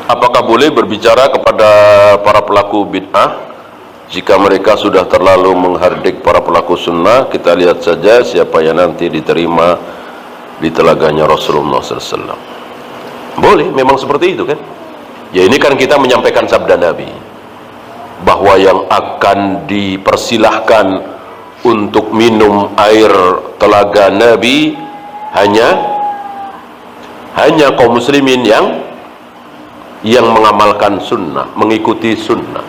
Apakah boleh berbicara kepada para pelaku bid'ah jika mereka sudah terlalu menghardik para pelaku sunnah? Kita lihat saja siapa yang nanti diterima di telaganya Rasulullah SAW. Boleh, memang seperti itu kan. Ya, ini kan kita menyampaikan sabda Nabi bahwa yang akan dipersilahkan untuk minum air telaga Nabi hanya kaum muslimin yang mengamalkan sunnah, mengikuti sunnah,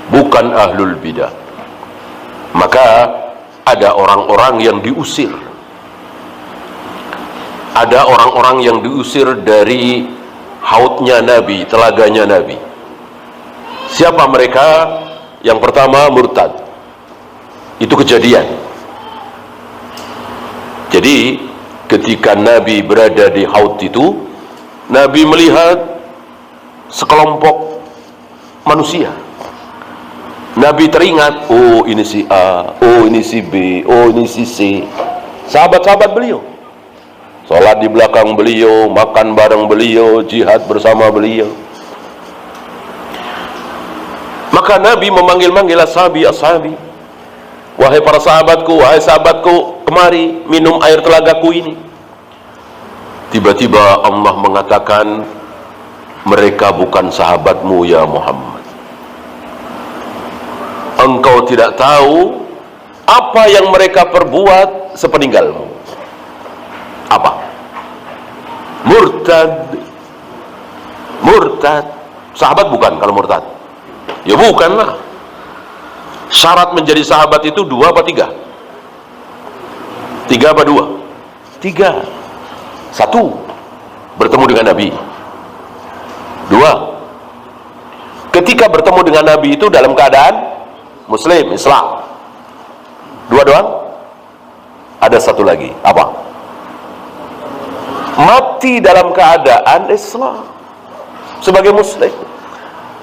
bukan ahlul bidah. Maka ada orang-orang yang diusir, ada orang-orang yang diusir dari hautnya Nabi, telaganya Nabi. Siapa mereka? Yang pertama, murtad. Itu kejadian. Jadi ketika Nabi berada di haut itu, Nabi melihat sekelompok manusia. Nabi teringat, oh ini si A, oh ini si B, oh ini si C. Sahabat-sahabat beliau, sholat di belakang beliau, makan bareng beliau, jihad bersama beliau. Maka Nabi memanggil-manggil ashabi, wahai para sahabatku, wahai sahabatku, kemari minum air telagaku ini. Tiba-tiba Allah mengatakan, mereka bukan sahabatmu ya Muhammad. Engkau tidak tahu apa yang mereka perbuat sepeninggalmu. Apa? Murtad. Sahabat bukan kalau murtad? Ya bukanlah. Syarat menjadi sahabat itu 2 apa 3? 3 apa 2? 3. 1, bertemu dengan Nabi. 2, ketika bertemu dengan Nabi itu dalam keadaan Muslim, Islam. 2 doang? Ada 1 lagi. Apa? Mati dalam keadaan Islam sebagai Muslim.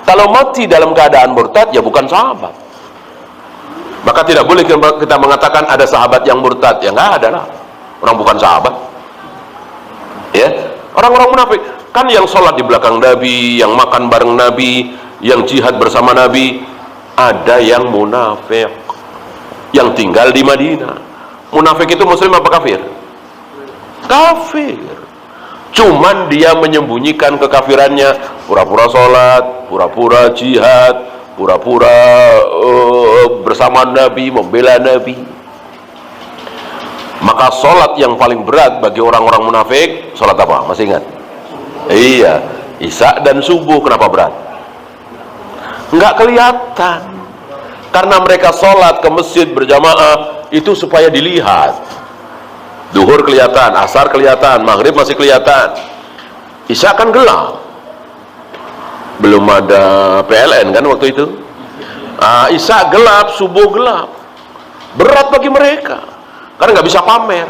Kalau mati dalam keadaan murtad, ya bukan sahabat. Maka tidak boleh kita mengatakan ada sahabat yang murtad. Ya nggak ada lah. Orang bukan sahabat. Ya, orang-orang munafik kan yang sholat di belakang Nabi, yang makan bareng Nabi, yang jihad bersama Nabi. Ada yang munafik yang tinggal di Madinah. Munafik itu muslim apa kafir? Kafir. Cuman dia menyembunyikan kekafirannya, pura-pura sholat, pura-pura jihad, pura-pura bersama Nabi, membela Nabi. Maka sholat yang paling berat bagi orang-orang munafik, sholat apa? Masih ingat? Iya, Isya dan subuh. Kenapa berat? Enggak kelihatan, karena mereka sholat ke masjid berjamaah itu supaya dilihat. Duhur kelihatan, asar kelihatan, maghrib masih kelihatan, Isya kan gelap, belum ada PLN kan waktu itu. Isya gelap, subuh gelap. Berat bagi mereka karena nggak bisa pamer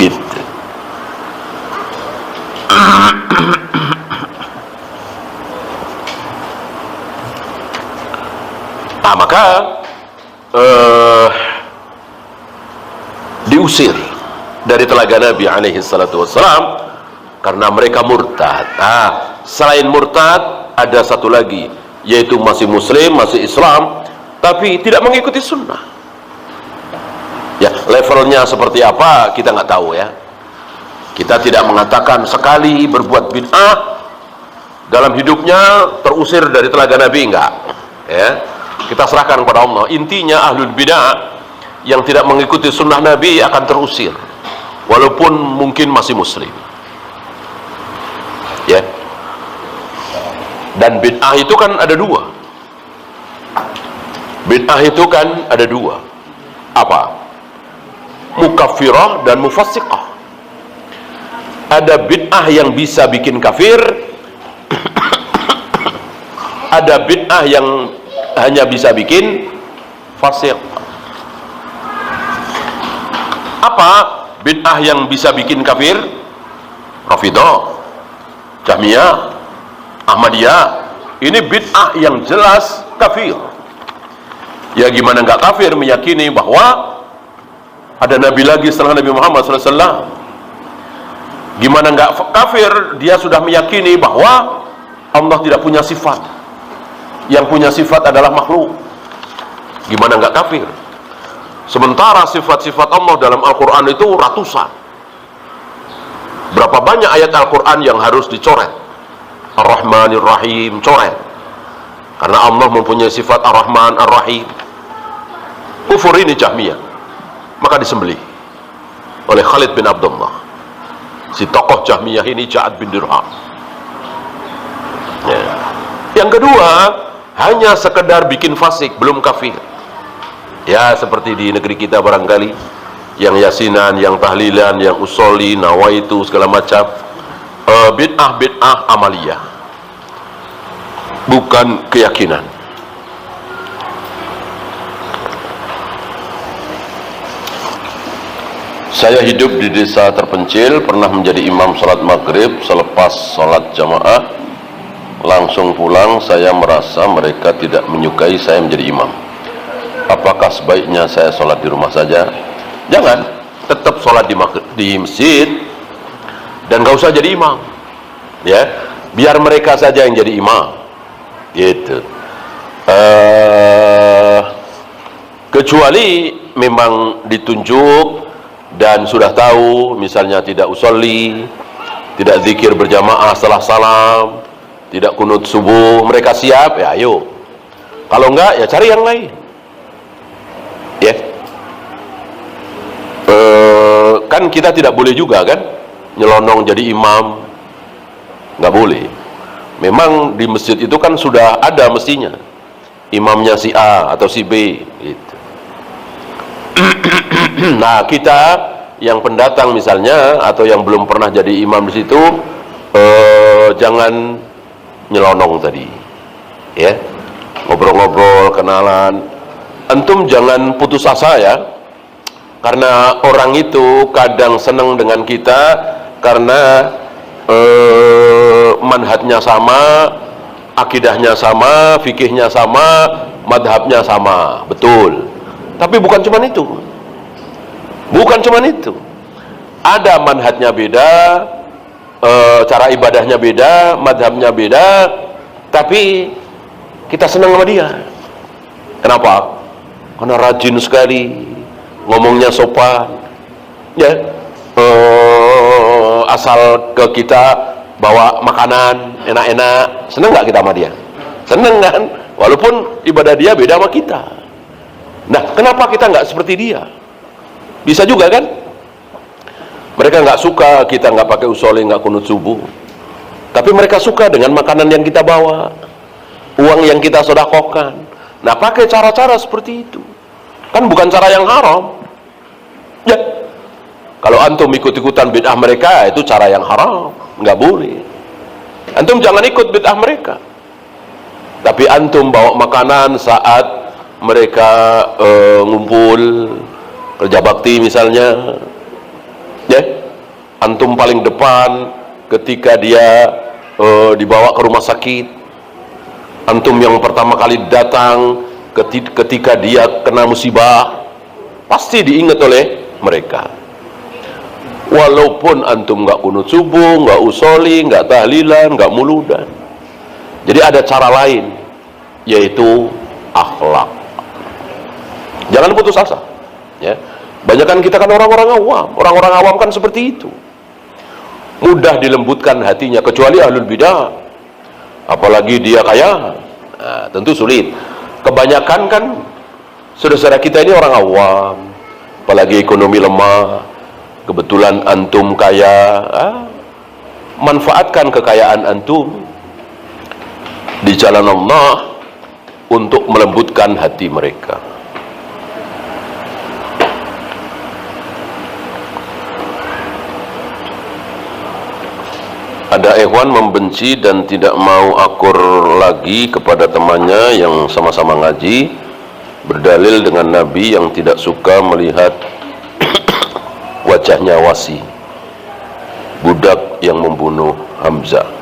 gitu. Maka diusir dari telaga Nabi alaihi salatu wassalam karena mereka murtad. Selain murtad ada 1 lagi, yaitu masih muslim, masih Islam, tapi tidak mengikuti sunnah. Ya, levelnya seperti apa kita nggak tahu ya. Kita tidak mengatakan sekali berbuat bid'ah dalam hidupnya terusir dari telaga Nabi, enggak ya. Kita serahkan kepada Allah. Intinya ahlul bid'ah yang tidak mengikuti sunnah Nabi akan terusir walaupun mungkin masih muslim ya. Dan bid'ah itu kan ada 2. Bid'ah itu kan ada 2. Apa? Mukaffirah dan mufassiqah. Ada bid'ah yang bisa bikin kafir, ada bid'ah yang hanya bisa bikin fasik. Apa bid'ah yang bisa bikin kafir? Rafidhah, Jahmiyah, Ahmadiyah. Ini bid'ah yang jelas kafir. Ya gimana nggak kafir meyakini bahwa ada Nabi lagi setelah Nabi Muhammad SAW? Gimana nggak kafir? Dia sudah meyakini bahwa Allah tidak punya sifat. Yang punya sifat adalah makhluk. Gimana nggak kafir? Sementara sifat-sifat Allah dalam Al-Quran itu ratusan. Berapa banyak ayat Al-Quran yang harus dicoret? Ar-Rahmanir Rahim, coret. Karena Allah mempunyai sifat Ar-Rahman, Ar-Rahim. Kufur ini Jahmiyah. Maka disembelih oleh Khalid bin Abdullah. Si tokoh Jahmiyah ini Ja'ad bin Dirham. Ya. Yang kedua, hanya sekedar bikin fasik, belum kafir. Ya, seperti di negeri kita barangkali, yang yasinan, yang tahlilan, yang usoli, nawaitu, segala macam. Bid'ah amaliyah, bukan keyakinan. Saya hidup di desa terpencil, pernah menjadi imam salat maghrib. Selepas salat jamaah langsung pulang, saya merasa mereka tidak menyukai saya menjadi imam. Apakah sebaiknya saya sholat di rumah saja? Jangan, tetap sholat di masjid dan gak usah jadi imam. Ya, biar mereka saja yang jadi imam. Gitu. Kecuali memang ditunjuk dan sudah tahu, misalnya tidak usolli, tidak zikir berjamaah setelah salam, tidak kunut subuh, mereka siap, ya ayo. Kalau enggak, ya cari yang lain. Ya, kan kita tidak boleh juga kan nyelonong jadi imam, nggak boleh. Memang di masjid itu kan sudah ada mestinya imamnya si A atau si B gitu. Nah, kita yang pendatang misalnya atau yang belum pernah jadi imam di situ, jangan nyelonong tadi, ya, ngobrol-ngobrol, kenalan. Antum jangan putus asa ya, karena orang itu kadang senang dengan kita karena manhajnya sama, akidahnya sama, fikihnya sama, madhabnya sama, betul. Tapi bukan cuma itu, bukan cuma itu. Ada manhajnya beda, cara ibadahnya beda, madhabnya beda, tapi kita senang sama dia. Kenapa? Karena rajin sekali, ngomongnya sopan, ya. Asal ke kita bawa makanan enak-enak, seneng nggak kita sama dia? Seneng kan? Walaupun ibadah dia beda sama kita. Nah, kenapa kita nggak seperti dia? Bisa juga kan? Mereka nggak suka kita nggak pakai usolli, nggak kunut subuh, tapi mereka suka dengan makanan yang kita bawa, uang yang kita sedekahkan. Nah, pakai cara-cara seperti itu kan bukan cara yang haram ya. Kalau antum ikut-ikutan bid'ah mereka, itu cara yang haram, nggak boleh. Antum jangan ikut bid'ah mereka, tapi antum bawa makanan saat mereka ngumpul kerja bakti misalnya, ya. Antum paling depan ketika dia dibawa ke rumah sakit, antum yang pertama kali datang ketika dia kena musibah, pasti diingat oleh mereka. Walaupun antum nggak kunut subuh, nggak usolli, nggak tahlilan, nggak muludan. Jadi ada cara lain, yaitu akhlak. Jangan putus asa, ya. Banyakan kita kan orang-orang awam kan seperti itu, mudah dilembutkan hatinya, kecuali ahlul bidah, apalagi dia kaya, nah, tentu sulit. Kebanyakan kan saudara kita ini orang awam, apalagi ekonomi lemah, kebetulan antum kaya, manfaatkan kekayaan antum di jalan Allah untuk melembutkan hati mereka. Ada ikhwan membenci dan tidak mau akur lagi kepada temannya yang sama-sama ngaji, berdalil dengan Nabi yang tidak suka melihat wajahnya Wasi, budak yang membunuh Hamzah.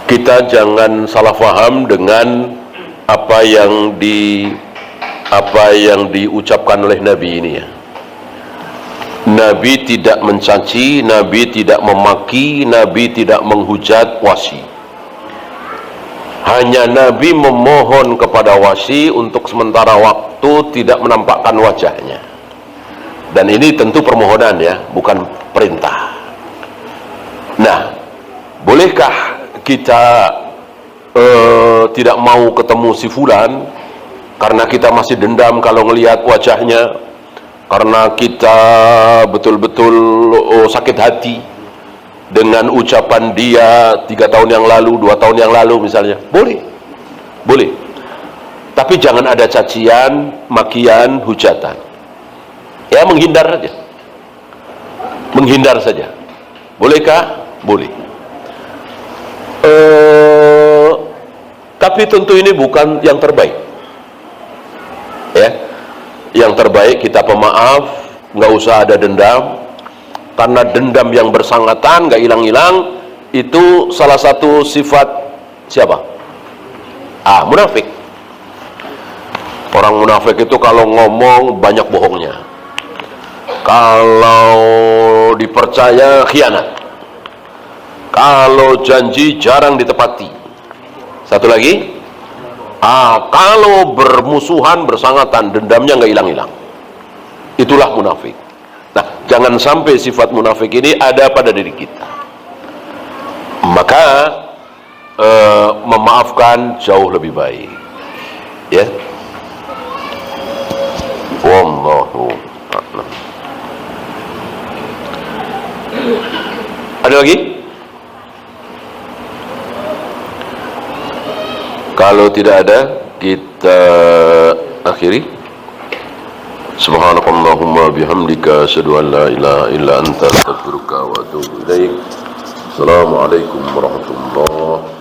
Kita jangan salah faham dengan apa yang diucapkan oleh Nabi ini ya. Nabi tidak mencaci, Nabi tidak memaki, Nabi tidak menghujat wasi. Hanya Nabi memohon kepada wasi untuk sementara waktu tidak menampakkan wajahnya. Dan ini tentu permohonan ya, bukan perintah. Nah, bolehkah kita tidak mau ketemu si fulan karena kita masih dendam kalau ngelihat wajahnya, karena kita betul-betul sakit hati dengan ucapan dia 3 tahun yang lalu, 2 tahun yang lalu misalnya? Boleh, boleh. Tapi jangan ada cacian, makian, hujatan. Ya, menghindar saja. Menghindar saja. Bolehkah? Boleh. Tapi tentu ini bukan yang terbaik. Ya, yang terbaik kita pemaaf, nggak usah ada dendam. Karena dendam yang bersangatan nggak hilang-hilang, itu salah satu sifat siapa? Munafik. Orang munafik itu kalau ngomong banyak bohongnya. Kalau dipercaya khianat. Kalau janji jarang ditepati. Satu lagi, kalau bermusuhan, bersangatan, dendamnya nggak hilang-hilang. Itulah munafik. Nah, jangan sampai sifat munafik ini ada pada diri kita. Maka memaafkan jauh lebih baik. Ya. Wallahu a'lam. Ada lagi? Kalau tidak ada, kita akhiri. Subhanakallahumma bihamdika asyhadu an la ilaha illa anta astaghfiruka wa atubu ilaik. Assalamualaikum warahmatullahi